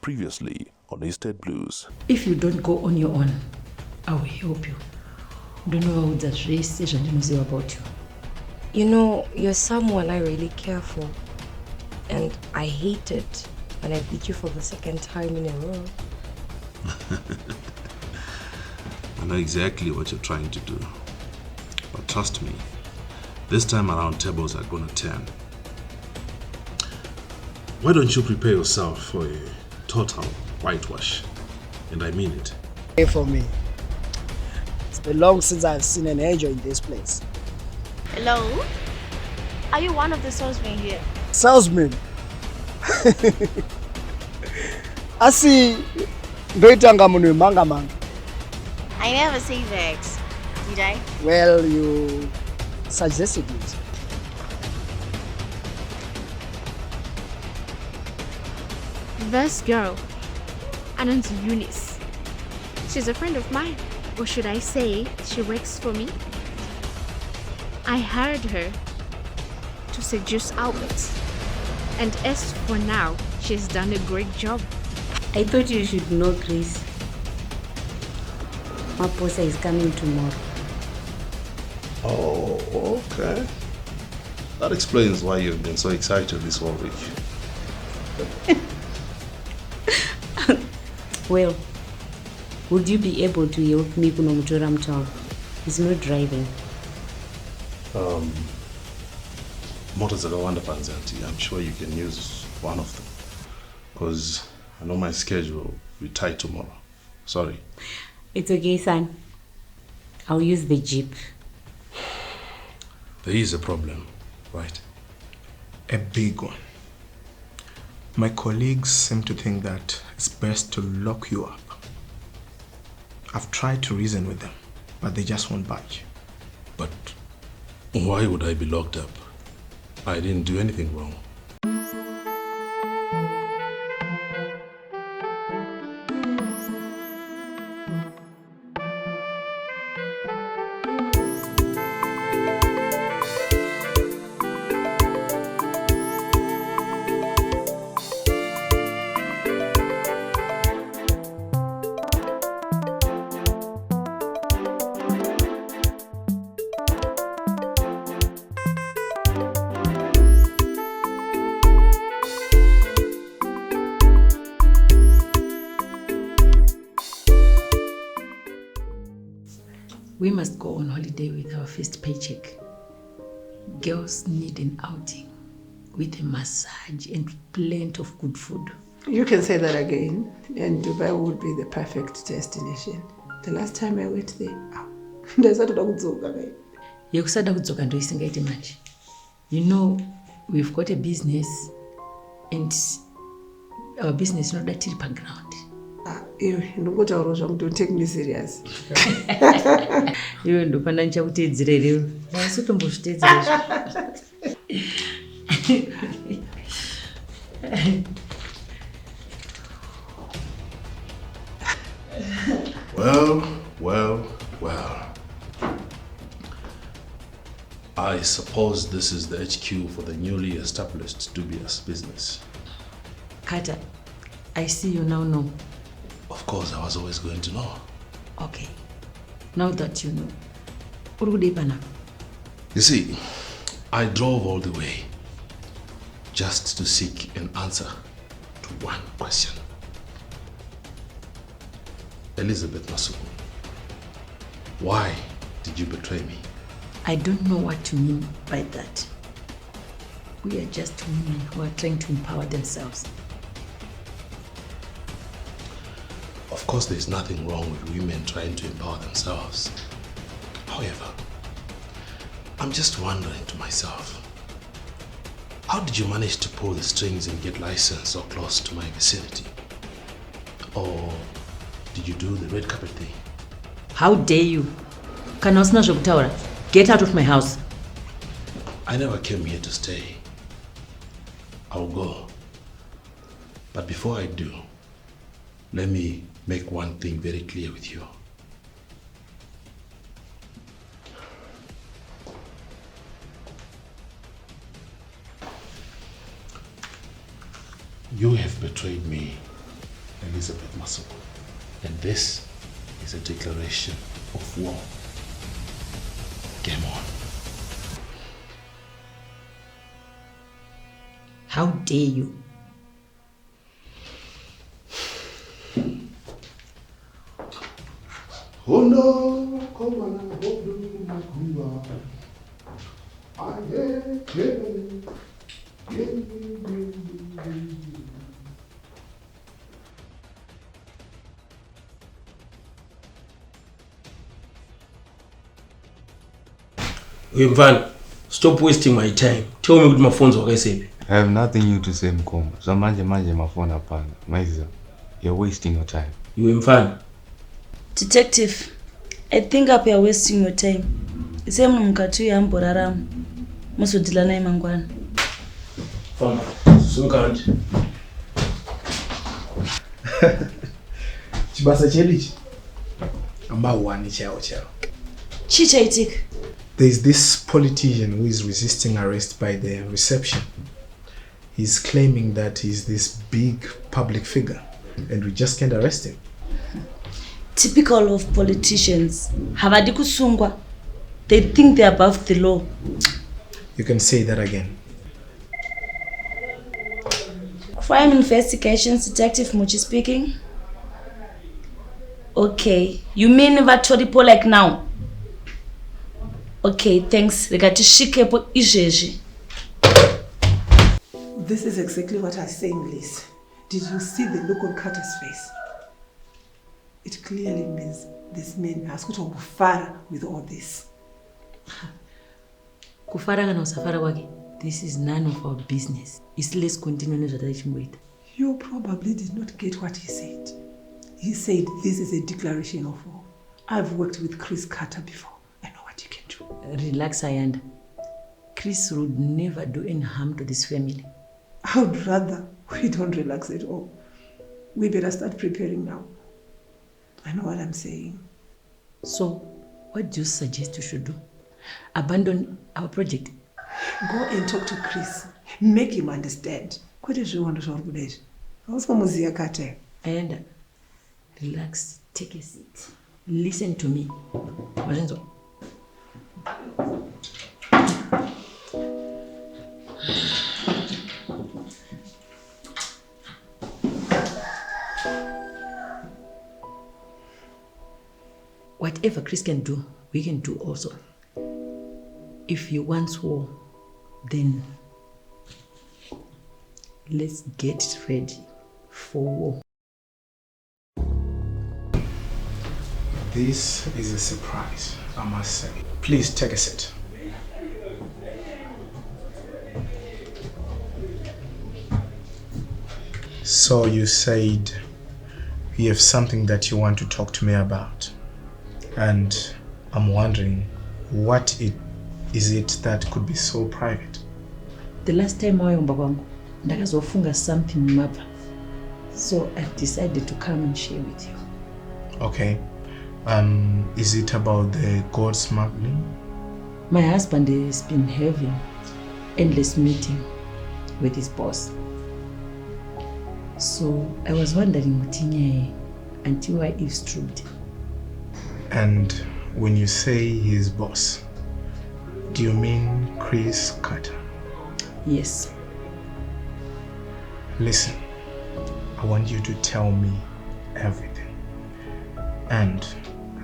Previously on Estate Blues. If you don't go on your own, I will help you. Don't know how that race is and about you. You know, you're someone I really care for. And I hate it when I beat you for the second time in a row. I know exactly what you're trying to do. But trust me, this time around tables are gonna turn. Why don't you prepare yourself for a total whitewash? And I mean it. Pray for me. It's been long since I've seen an angel in this place. Hello? Are you one of the salesmen here? Salesman? I see. Manga. I never say that. Did I? Well, you suggested it. This girl, Anan's Eunice. She's a friend of mine. Or should I say, she works for me? I hired her to seduce Albert. And as for now, she's done a great job. I thought you should know, Chris. Maposa is coming tomorrow. Oh, okay. That explains why you've been so excited this whole week. Well, would you be able to help me kunomutora mtawa? He's not driving. Motors are wonderful, Auntie. I'm sure you can use one of them. Because I know my schedule will be tight tomorrow. Sorry. It's okay, son. I'll use the Jeep. There is a problem, right? A big one. My colleagues seem to think that it's best to lock you up. I've tried to reason with them, but they just won't budge. But why would I be locked up? I didn't do anything wrong. We must go on holiday with our first paycheck. Girls need an outing with a massage and plenty of good food. You can say that again, and Dubai would be the perfect destination. The last time I went there, ndasatoda kudzoka kai. Yekusada kudzoka ndo isingaite manje. You know, we've got a business and our business inoda tiri paground. Iwe ndingotaura zvangu, don't take me serious. Iwe ndopanda ndichakutedzera lero. Asi utombozvitedzera. Well. I suppose this is the HQ for the newly established dubious business. Carter, I see you now know. Of course, I was always going to know. Okay. Now that you know. Urudepana. You see, I drove all the way just to seek an answer to one question. Elizabeth Masuku, why did you betray me? I don't know what you mean by that. We are just women who are trying to empower themselves. Of course, there's nothing wrong with women trying to empower themselves. However, I'm just wondering to myself, how did you manage to pull the strings and get licensed so close to my vicinity? Or did you do the red carpet thing? How dare you? Kana usina zvokutaura. Get out of my house. I never came here to stay. I'll go. But before I do, let me make one thing very clear with you. You have betrayed me Elizabeth Masuku. And this is a declaration of war. Game on. How dare you? Oh no, come on, come on. Mfana, stop wasting my time. Tell me what my phone's okay. I have nothing new to say, Mkomo. So manje my phone hapana. Maiza, you're wasting your time. You Mfana. Detective, I think up you're wasting your time. Ise mnumkatu ya mboraramu. Musu dilana imangwana. Fama, sunkanti. Chibasa chelichi. Amba wani chao. Chicha itik. There's this politician who is resisting arrest by the reception. He's claiming that he's this big public figure and we just can't arrest him. Typical of politicians. Havadi kusungwa. They think they're above the law. You can say that again. Crime Investigations Detective Muchi speaking. Okay, you mean vatoripo like now? Okay, thanks. This is exactly what I was saying, Liz. Did you see the look on Carter's face? It clearly means this man has got to kufara with all this. Kufara kana usafara wake. This is none of our business. Let's continue with. You probably did not get what he said. He said this is a declaration of war. I've worked with Chris Carter before. I know what you can do. Relax, Ayanda. Chris would never do any harm to this family. I would rather we don't relax at all. We better start preparing now. I know what I'm saying. So, what do you suggest we should do? Abandon our project? Go and talk to Chris. Make him understand. What is you want to talk about? Ayanda, relax. Take a seat. Listen to me. Majenzo. Whatever Chris can do, we can do also. If he wants war, then let's get ready for war. This is a surprise, I must say. Please take a seat. So you said you have something that you want to talk to me about. And I'm wondering, what is it that could be so private? The last time I was ndakazofunga something mapa. So I decided to come and share with you. Okay. Is it about the gold smuggling? My husband has been having endless meeting with his boss. So I was wondering until I eavesdropped. And when you say his boss, do you mean Chris Carter? Yes. Listen, I want you to tell me everything. And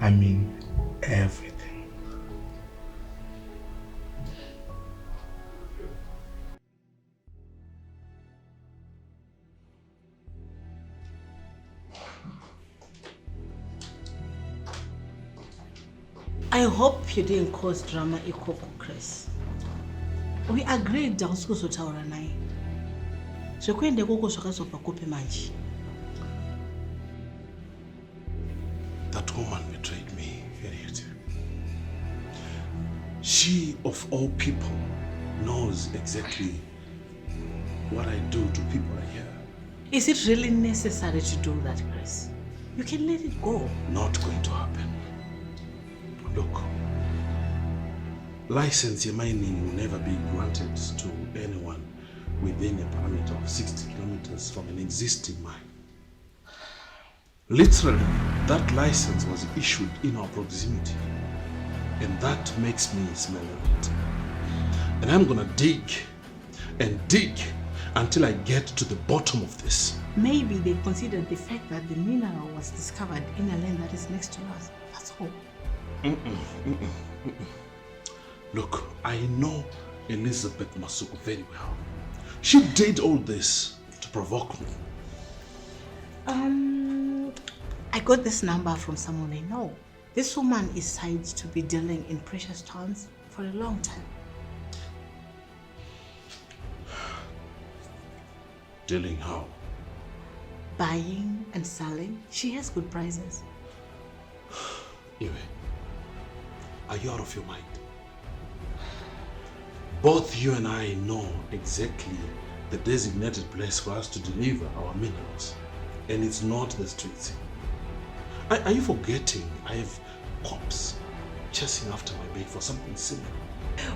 I mean everything. I hope you didn't cause drama equal to Chris. We agreed that we would talk to naye. So kwende koko sokasopa kupe maji. That woman betrayed me, Harriet. She, of all people, knows exactly what I do to people here. Is it really necessary to do that, Chris? You can let it go. Not going to happen. Look, license mining will never be granted to anyone within a parameter of 60 kilometers from an existing mine. Literally, that license was issued in our proximity. And that makes me smell it. And I'm gonna dig and dig until I get to the bottom of this. Maybe they considered the fact that the mineral was discovered in a land that is next to us. That's all. Look, I know Elizabeth Masuku very well. She did all this to provoke me. I got this number from someone I know. This woman is said to be dealing in precious stones for a long time. Dealing how? Buying and selling. She has good prices. Iwe, are you out of your mind? Both you and I know exactly the designated place for us to deliver our minerals. And it's not the streets. Are you forgetting I have cops chasing after my bag for something similar?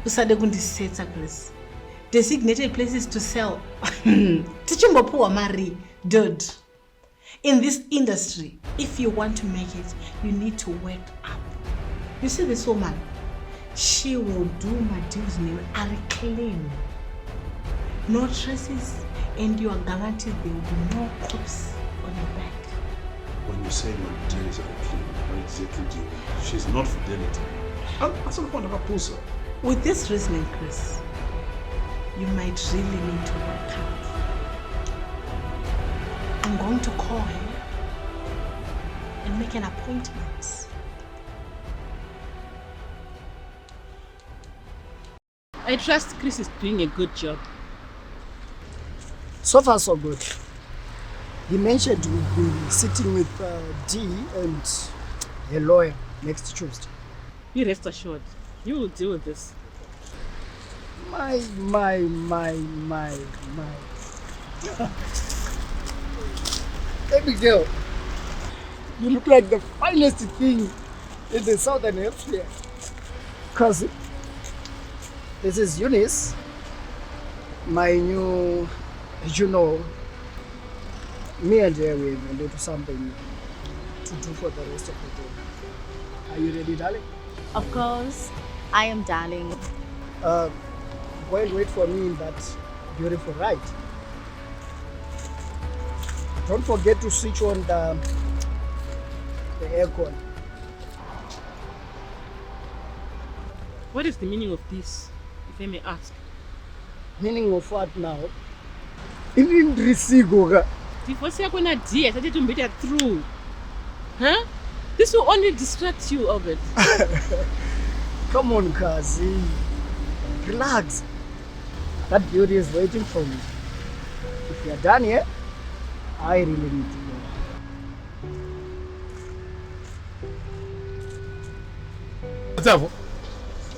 Usade kundisetsa Chris. Designated places to sell. Tichimbopuwa mari, dude. In this industry, if you want to make it, you need to work up. You see this woman? She will do my deals name are clean. No traces, and you are guaranteed there will be no cops on your back. When you say my deals are clean, what exactly do you mean? She's not fidelity. That's not point of a puzzle. With this reasoning, Chris, you might really need to work hard. I'm going to call her and make an appointment. I trust Chris is doing a good job. So far, so good. He mentioned we'll be sitting with Dee and a lawyer next Tuesday. Be rest assured, you will deal with this. My. Abigail, you look like the finest thing in the southern hemisphere. Cousin, this is Eunice, my new, you know, me and her will do something to do for the rest of the day. Are you ready, darling? Of course, I am darling. Go and wait for me in that beautiful ride. Don't forget to switch on the aircon. What is the meaning of this, if I may ask? Meaning of what now? In Risigoga. Divorce yako na Dee, I started to meet her through. Huh? This will only distract you, Albert. Come on, Kazi. Relax. That beauty is waiting for me. If you're done here, I really need to go. Tavo.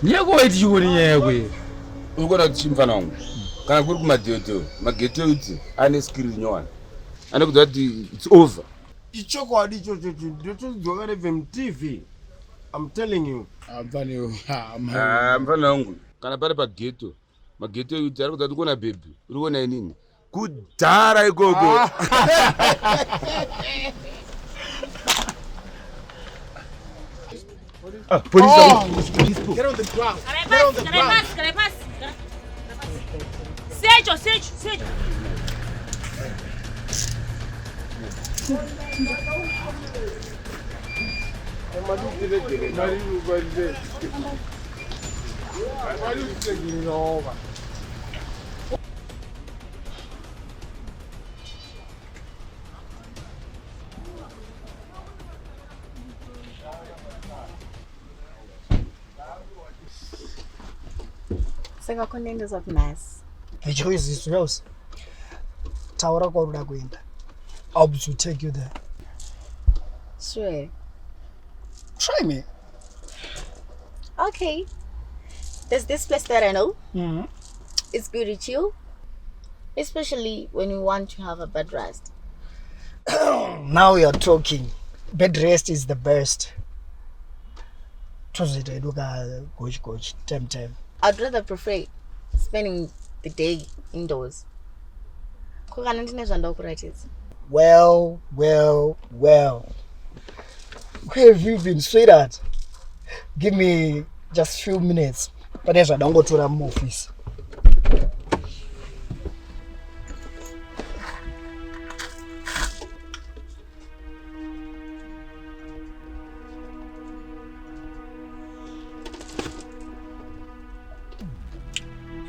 Nyeko waiti chikoni nyekwe. Ukona kuchimfana wangu. Kana kuri kumadioto, mageto uti ane skill nywana. Ane kudzwa kuti it's over. Ichokwadi ichocho ndotodzwa TV. I'm telling you. Mfana wangu. Kana pale pa ghetto. Mageto uti ari kudzwa kuti kona baby. Uri kuona nini? Kudhara ikoko. Police. Get on the ground. Get on the ground. Can I pass? Sage. Singakho of mass. The choice is yours. Taura Koruda Gwenda. I'll to take you there. Sure. Try me. Okay. There's this place that I know. Mm-hmm. It's good to chill. Especially when you want to have a bed rest. Now you're talking. Bed rest is the best. Coach, time. I'd rather prefer spending the day indoors. Well. Where have you been, sweetheart? Give me just a few minutes. But I don't go to the office.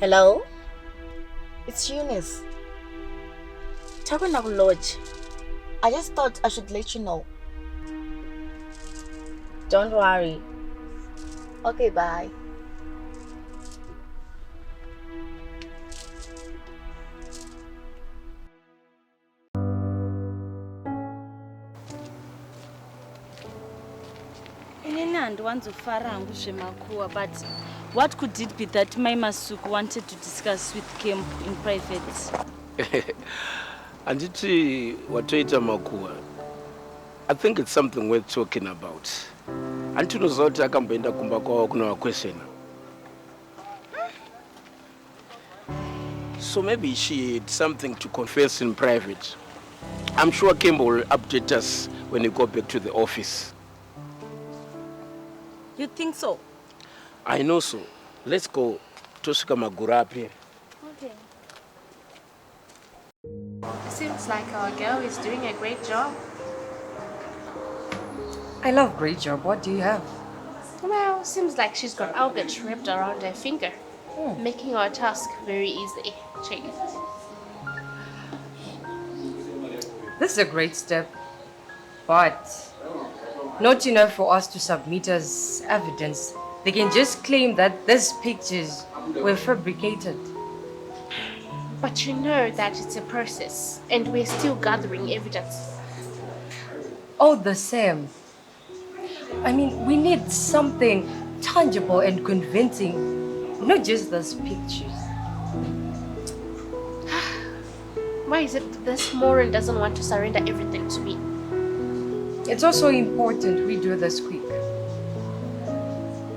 Hello? It's Eunice. Takwenda ku lodge. I just thought I should let you know. Don't worry. Okay, bye. But what could it be that my Masuku wanted to discuss with Kemp in private? Anditi watoita Makua. I think it's something worth talking about. Antino zote akamboenda kumba kwao kuna question. So maybe she had something to confess in private. I'm sure Kemp will update us when we go back to the office. You think so? I know so. Let's go. Toshika Magurapi. Okay. Seems like our girl is doing a great job. I love great job. What do you have? Well, seems like she's got algae wrapped around her finger, making our task very easy. Check it. This is a great step, but not enough for us to submit as evidence. They can just claim that these pictures were fabricated. But you know that it's a process, and we're still gathering evidence. All the same, I mean, we need something tangible and convincing, not just those pictures. Why is it that this moron doesn't want to surrender everything to me? It's also important we do this quick.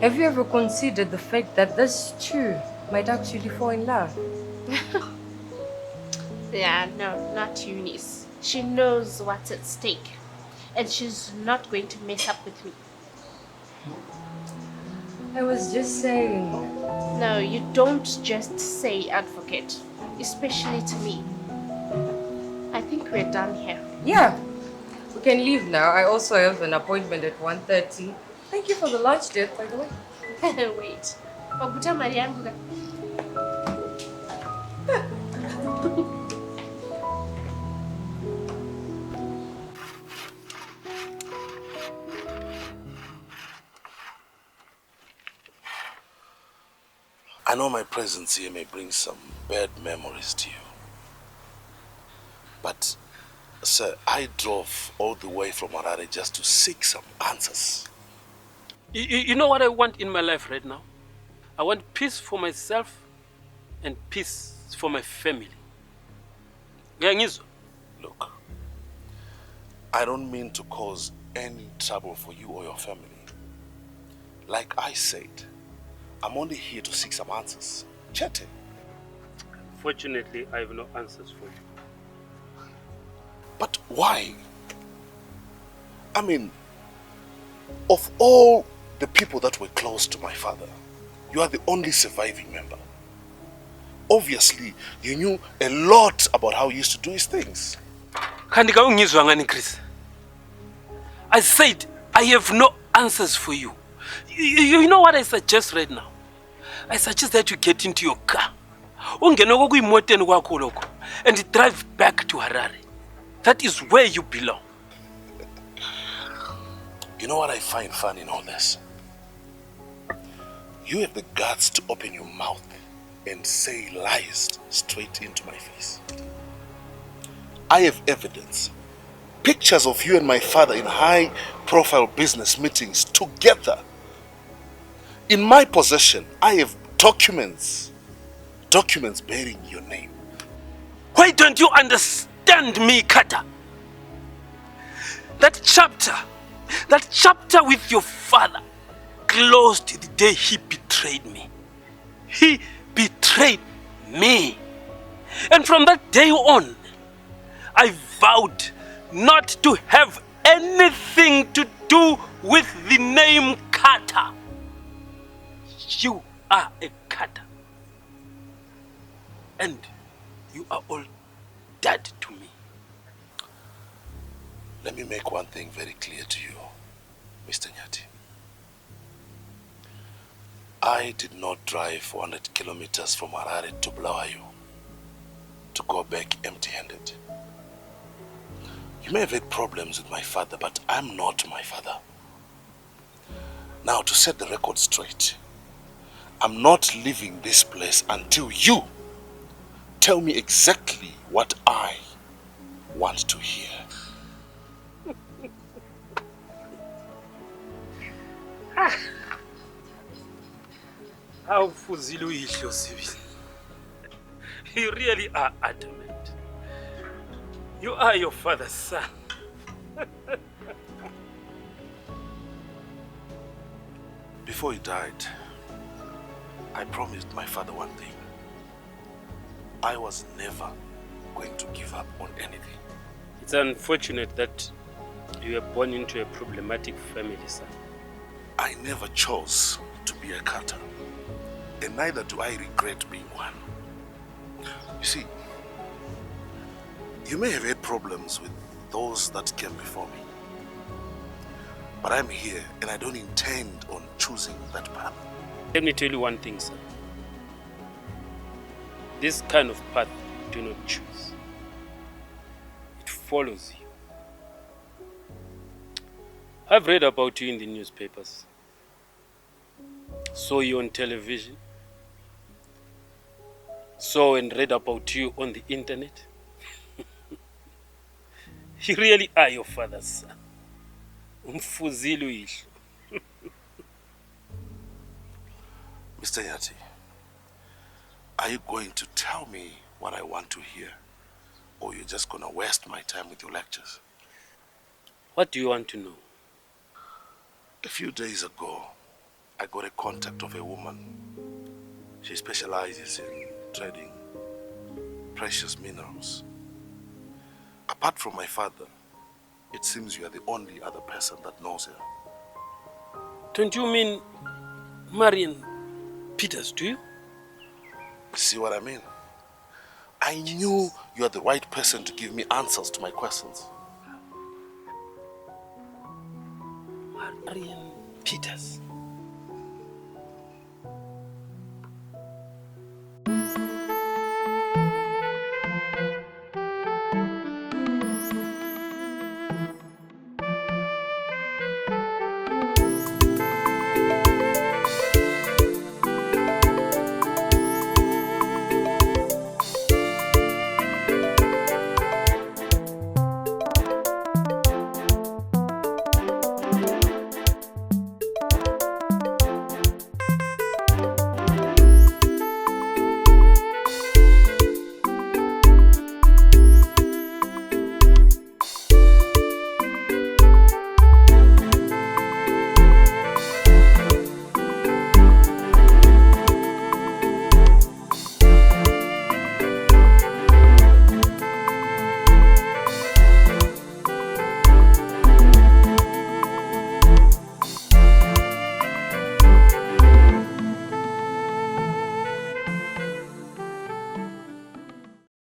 Have you ever considered the fact that these two might actually fall in love? Yeah, no, not Eunice. She knows what's at stake, and she's not going to mess up with me. I was just saying. No, you don't just say, advocate, especially to me. I think we're done here. Yeah, we can leave now. I also have an appointment at 1:30. Thank you for the lunch date, by the way. Wait. Wakuta Mariangu. I know my presence here may bring some bad memories to you. But, sir, I drove all the way from Harare just to seek some answers. You know what I want in my life right now? I want peace for myself and peace for my family. Look, I don't mean to cause any trouble for you or your family. Like I said, I'm only here to seek some answers. Chete. Fortunately, I have no answers for you. But why? I mean, of all the people that were close to my father, you are the only surviving member. Obviously, you knew a lot about how he used to do his things. Chris. I said I have no answers for you. You know what I suggest right now? I suggest that you get into your car and drive back to Harare. That is where you belong. You know what I find fun in all this? You have the guts to open your mouth and say lies straight into my face. I have evidence. Pictures of you and my father in high-profile business meetings together. In my possession, I have documents bearing your name. Why don't you understand me, Kata? That chapter with your father closed the day he betrayed me. He betrayed me. And from that day on, I vowed not to have anything to do with the name Carter. You are a Carter. And you are all dead to me. Let me make one thing very clear to you, Mr. Nyati. I did not drive 400 kilometers from Harare to Bulawayo to go back empty-handed. You may have had problems with my father, but I'm not my father. Now, to set the record straight, I'm not leaving this place until you tell me exactly what I want to hear. How Fuzilu is your civil. You really are adamant. You are your father's son. Before he died, I promised my father one thing. I was never going to give up on anything. It's unfortunate that you were born into a problematic family, son. I never chose to be a Carter, and neither do I regret being one. You see, you may have had problems with those that came before me, but I'm here and I don't intend on choosing that path. Let me tell you one thing, son. This kind of path you do not choose. It follows you. I've read about you in the newspapers. Saw you on television. Saw and read about you on the internet. You really are your father's son. Umfuzile uyihlo. Mr. Nyati, are you going to tell me what I want to hear? Or you're just going to waste my time with your lectures? What do you want to know? A few days ago, I got a contact of a woman. She specializes in trading precious minerals. Apart from my father, it seems you are the only other person that knows her. Don't you mean Marion Peters, do you? See what I mean? I knew you are the right person to give me answers to my questions. Marion Peters?